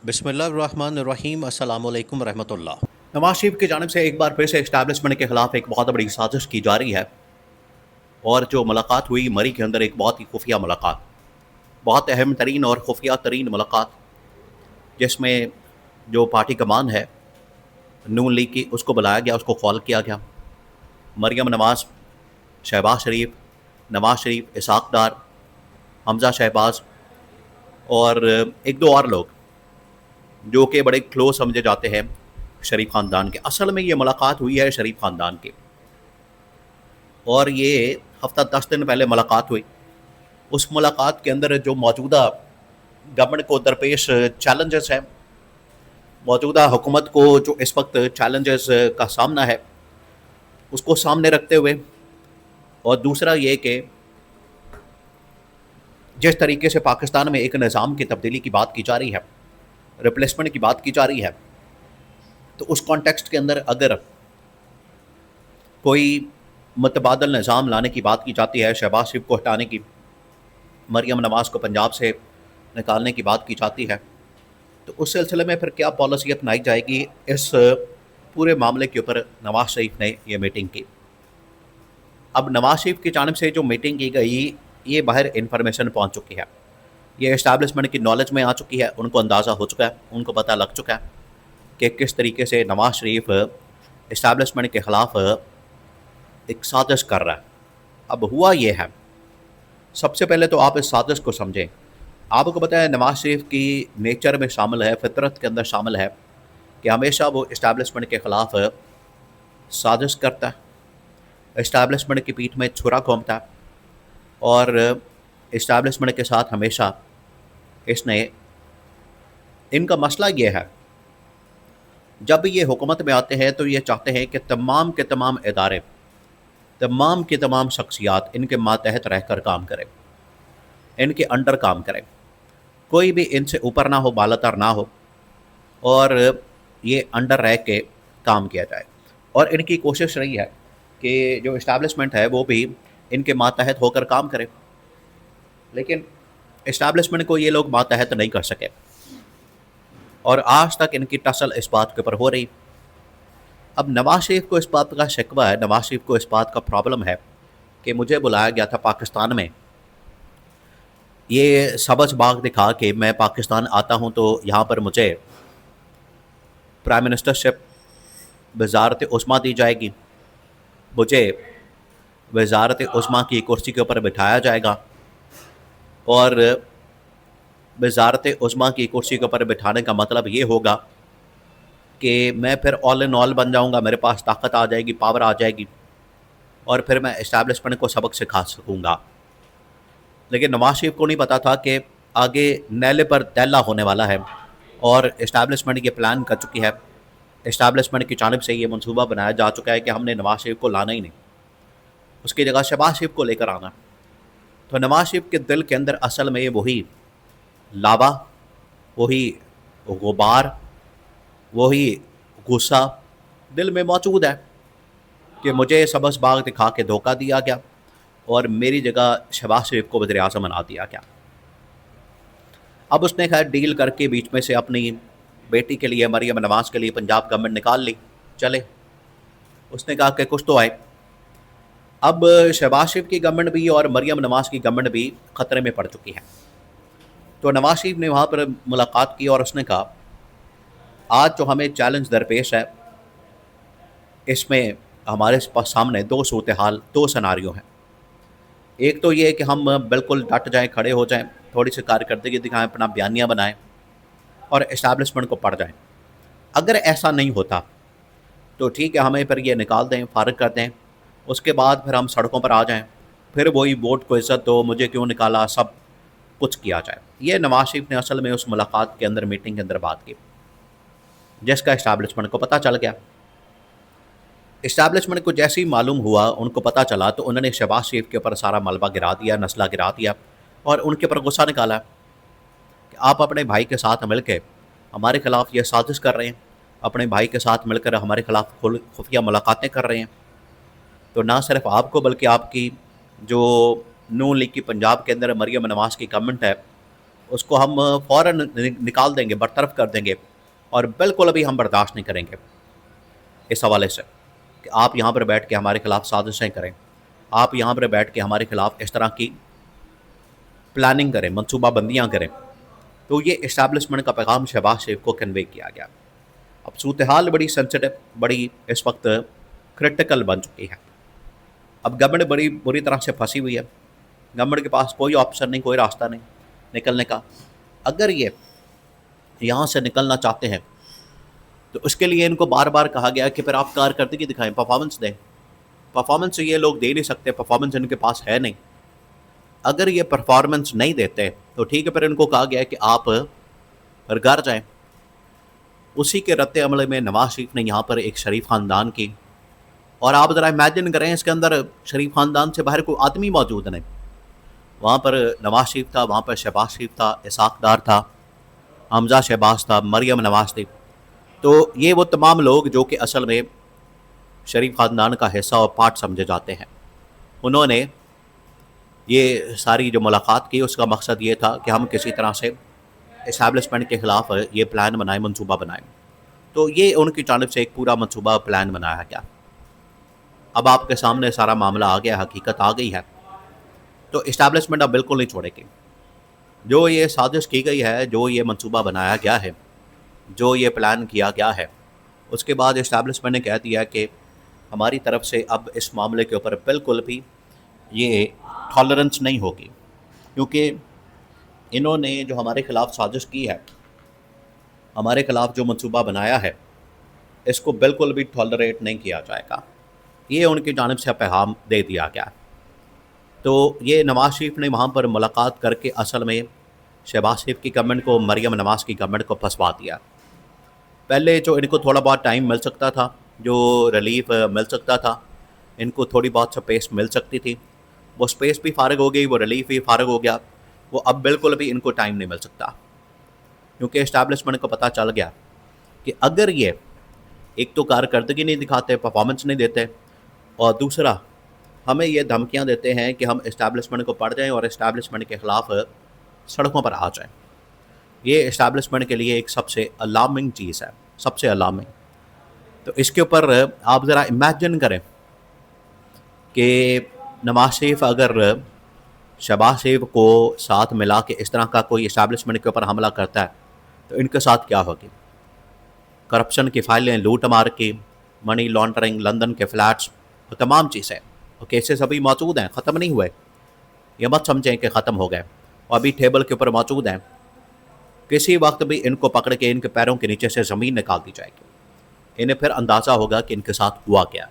बिस्मिल्लाहिर्रहमानिर्रहीम अस्सलामु अलैकुम रहमतुल्लाह। नवाज शरीफ की जानब से एक बार फिर से इस्टेब्लिशमेंट के खिलाफ एक बहुत बड़ी साजिश की जा रही है। और जो मुलाकात हुई मरी के अंदर, एक बहुत ही खुफिया मुलाकात, बहुत अहम तरीन और खुफिया तरीन मुलाकात, जिसमें जो पार्टी कमान है नून लीग की, उसको बुलाया गया, उसको कॉल किया गया। मरियम नवाज़, शहबाज शरीफ, नवाज शरीफ, इसाक डार, हमजा शहबाज और एक दो और लोग जो कि बड़े क्लोज समझे जाते हैं शरीफ ख़ानदान के। असल में ये मुलाकात हुई है शरीफ ख़ानदान की, और ये हफ्ता 10 दिन पहले मुलाकात हुई। उस मुलाकात के अंदर जो मौजूदा गवर्नमेंट को दरपेश चैलेंजेस हैं, मौजूदा हुकूमत को जो इस वक्त चैलेंजेस का सामना है, उसको सामने रखते हुए, और दूसरा ये कि जिस तरीके से पाकिस्तान में एक निज़ाम की तब्दीली की बात की जा रही है, रिप्लेसमेंट की बात की जा रही है, तो उस कॉन्टेक्स्ट के अंदर अगर कोई मुतबादल निज़ाम लाने की बात की जाती है, शहबाज शरीफ को हटाने की, मरियम नवाज़ को पंजाब से निकालने की बात की जाती है, तो उस सिलसिले में फिर क्या पॉलिसी अपनाई जाएगी, इस पूरे मामले के ऊपर नवाज शरीफ ने ये मीटिंग की। अब नवाज शरीफ की जानिब से जो मीटिंग की गई, ये बाहर इन्फॉर्मेशन पहुंच चुकी है, ये इस्टेब्लिशमेंट की नॉलेज में आ चुकी है, उनको अंदाज़ा हो चुका है, उनको पता लग चुका है कि किस तरीके से नवाज शरीफ इस्टेब्लिशमेंट के ख़िलाफ़ एक साजिश कर रहा है। अब हुआ ये है, सबसे पहले तो आप इस साजिश को समझें। आपको पता है नवाज शरीफ की नेचर में शामिल है, फितरत के अंदर शामिल है कि हमेशा वो इस्टेब्लिशमेंट के ख़िलाफ़ साजिश करता है, इस्टेब्लिशमेंट की पीठ में छुरा घूमता है, और इस्टेब्लिशमेंट के साथ हमेशा इसने, इनका मसला ये है, जब ये हुकूमत में आते हैं तो ये चाहते हैं कि तमाम के तमाम इदारे, तमाम की तमाम शख्सियात इनके मातहत रहकर काम करें, इनके अंडर काम करें, कोई भी इनसे ऊपर ना हो, बालातर ना हो, और ये अंडर रह के काम किया जाए। और इनकी कोशिश रही है कि जो इस्टेब्लिशमेंट है वो भी इनके मातहत होकर काम करे, लेकिन इस्टेब्लिशमेंट को ये लोग मातहत नहीं कर सके, और आज तक इनकी टसल इस बात के ऊपर हो रही। अब नवाज शरीफ को इस बात का शिकवा है, नवाज शरीफ को इस बात का प्रॉब्लम है कि मुझे बुलाया गया था पाकिस्तान में, ये सबज बाग दिखा के मैं पाकिस्तान आता हूँ तो यहाँ पर मुझे प्राइम मिनिस्टरशिप, वजारत उस्मा दी जाएगी, मुझे वजारत उस्मा की कुर्सी के ऊपर बिठाया जाएगा, और वजारत उस्मा की कुर्सी के ऊपर बिठाने का मतलब ये होगा कि मैं फिर ऑल इन ऑल बन जाऊँगा, मेरे पास ताकत आ जाएगी, पावर आ जाएगी, और फिर मैं इस्टेब्लिशमेंट को सबक सिखा सकूँगा। लेकिन नवाज शरीफ को नहीं पता था कि आगे नैले पर तैला होने वाला है, और इस्टेब्लिशमेंट ये प्लान कर चुकी है, इस्टेब्लिशमेंट की जानिब से ये मंसूबा बनाया जा चुका है कि हमने नवाज शरीफ को लाना ही नहीं, उसकी जगह शहबाज शरीफ को लेकर आना। तो नवाज शरीफ के दिल के अंदर असल में वही लावा, वही गुबार, वही गुस्सा दिल में मौजूद है कि मुझे सबस बाग दिखा के धोखा दिया गया, और मेरी जगह शहबाज शरीफ को वज़ीर आज़म बना दिया गया। अब उसने खैर डील करके बीच में से अपनी बेटी के लिए, मरियम नवाज़ के लिए, पंजाब गवर्नमेंट निकाल ली। चले, उसने कहा कि कुछ तो आए। अब शहबाज शरीफ की गवर्नमेंट भी और मरियम नवाज़ की गवर्नमेंट भी ख़तरे में पड़ चुकी है। तो नवाज शरीफ ने वहाँ पर मुलाकात की और उसने कहा आज जो हमें चैलेंज दरपेश है, इसमें हमारे पास सामने दो सूरत हाल, दो सिनारियो हैं। एक तो ये कि हम बिल्कुल डट जाएं, खड़े हो जाएं, थोड़ी सी कारकर्दगी दिखाएं, अपना बयानिया बनाएं और इस्टेब्लिशमेंट को पड़ जाएं। अगर ऐसा नहीं होता तो ठीक है, हमें फिर ये निकाल दें, फारिग कर दें, उसके बाद फिर हम सड़कों पर आ जाएं, फिर वही वोट को इज़्ज़त दो, मुझे क्यों निकाला, सब कुछ किया जाए। ये नवाज शरीफ ने असल में उस मुलाकात के अंदर, मीटिंग के अंदर बात की, जिसका इस्टेब्लिशमेंट को पता चल गया। इस्टेब्लिशमेंट को जैसे ही मालूम हुआ, उनको पता चला, तो उन्होंने शहबाज शरीफ के ऊपर सारा मलबा गिरा दिया, नस्ला गिरा दिया, और उनके ऊपर गुस्सा निकाला कि आप अपने भाई के साथ मिलकर हमारे खिलाफ ये साजिश कर रहे हैं, अपने भाई के साथ मिलकर हमारे खिलाफ खुफिया मुलाकातें कर रहे हैं। तो ना सिर्फ आपको बल्कि आपकी जो नून लीग की पंजाब के अंदर मरियम नवाज़ की गवर्नमेंट है, उसको हम फ़ौरन निकाल देंगे, बरतरफ कर देंगे, और बिल्कुल अभी हम बर्दाश्त नहीं करेंगे इस हवाले से कि आप यहाँ पर बैठ के हमारे खिलाफ साजिशें करें, आप यहाँ पर बैठ के हमारे खिलाफ इस तरह की प्लानिंग करें, मनसूबाबंदियाँ करें। तो ये इस्टेब्लिशमेंट का पैगाम शहबाज शरीफ को कन्वे किया गया। अब सूरत हाल बड़ी सेंसिटिव, बड़ी इस वक्त क्रिटिकल बन चुकी है। अब गवर्नमेंट बड़ी बुरी तरह से फंसी हुई है। गवर्नमेंट के पास कोई ऑप्शन नहीं, कोई रास्ता नहीं निकलने का। अगर ये यहाँ से निकलना चाहते हैं तो उसके लिए इनको बार बार कहा गया कि फिर आप कारकर्दगी दिखाएं, परफॉर्मेंस दें। परफॉर्मेंस ये लोग दे नहीं सकते, परफॉर्मेंस इनके पास है नहीं। अगर ये परफॉर्मेंस नहीं देते तो ठीक है, फिर इनको कहा गया कि आप घर जाएं। उसी के रद्द अमल में नवाज शरीफ ने यहाँ पर एक शरीफ ख़ानदान की, और आप ज़रा इमेजिन करें इसके अंदर शरीफ ख़ानदान से बाहर कोई आदमी मौजूद नहीं। वहाँ पर नवाज शरीफ था, वहाँ पर शहबाज शरीफ था, इसाक डार था, हमजा शहबाज था, मरियम नवाज थी। तो ये वो तमाम लोग जो कि असल में शरीफ ख़ानदान का हिस्सा और पार्ट समझे जाते हैं। उन्होंने ये सारी जो मुलाकात की उसका मकसद ये था कि हम किसी तरह से इस्टेब्लिशमेंट के ख़िलाफ़ ये प्लान बनाएं, मनसूबा बनाएं। तो ये उनकी जानिब से एक पूरा मनसूबा प्लान बनाया गया। अब आपके सामने सारा मामला आ गया, हकीकत आ गई है। तो इस्टेब्लिशमेंट अब बिल्कुल नहीं छोड़ेगी। जो ये साजिश की गई है, जो ये मनसूबा बनाया गया है, जो ये प्लान किया गया है, उसके बाद इस्टेब्लिशमेंट ने कह दिया कि हमारी तरफ से अब इस मामले के ऊपर बिल्कुल भी ये टॉलरेंस नहीं होगी, क्योंकि इन्होंने जो हमारे ख़िलाफ़ साजिश की है, हमारे ख़िलाफ़ जो मनसूबा बनाया है, इसको बिल्कुल भी टॉलरेट नहीं किया जाएगा। ये उनकी जानिब से पैगाम दे दिया गया। तो ये नवाज शरीफ ने वहाँ पर मुलाकात करके असल में शहबाज शरीफ की गवर्नमेंट को, मरियम नवाज की गवर्नमेंट को फंसवा दिया। पहले जो इनको थोड़ा बहुत टाइम मिल सकता था, जो रिलीफ मिल सकता था, इनको थोड़ी बहुत स्पेस मिल सकती थी, वो स्पेस भी फ़ारग हो गई, वो रिलीफ भी फ़ारग हो गया। वो अब बिल्कुल भी इनको टाइम नहीं मिल सकता, क्योंकि इस्टेब्लिशमेंट को पता चल गया कि अगर ये एक तो कारकर्दगी नहीं दिखाते, परफॉर्मेंस नहीं देते, और दूसरा हमें ये धमकियां देते हैं कि हम इस्टेब्लिशमेंट को पढ़ जाएं और इस्टेब्लिशमेंट के ख़िलाफ़ सड़कों पर आ जाएं। ये इस्टेब्लिशमेंट के लिए एक सबसे अलार्मिंग चीज़ है, सबसे अलार्मिंग। तो इसके ऊपर आप ज़रा इमेजिन करें कि नवाज शरीफ अगर शहबाज शरीफ को साथ मिला के इस तरह का कोई इस्टेब्लिशमेंट के ऊपर हमला करता है तो इनके साथ क्या होगी। करप्शन की फाइलें, लूट मार की, मनी लॉन्ड्रिंग, लंदन के फ्लैट्स, तमाम चीज़ें और केसेस अभी मौजूद हैं, ख़त्म नहीं हुए। ये मत समझें कि ख़त्म हो गए, और अभी टेबल के ऊपर मौजूद हैं। किसी वक्त भी इनको पकड़ के इनके पैरों के नीचे से ज़मीन निकाल दी जाएगी। इन्हें फिर अंदाज़ा होगा कि इनके साथ हुआ क्या।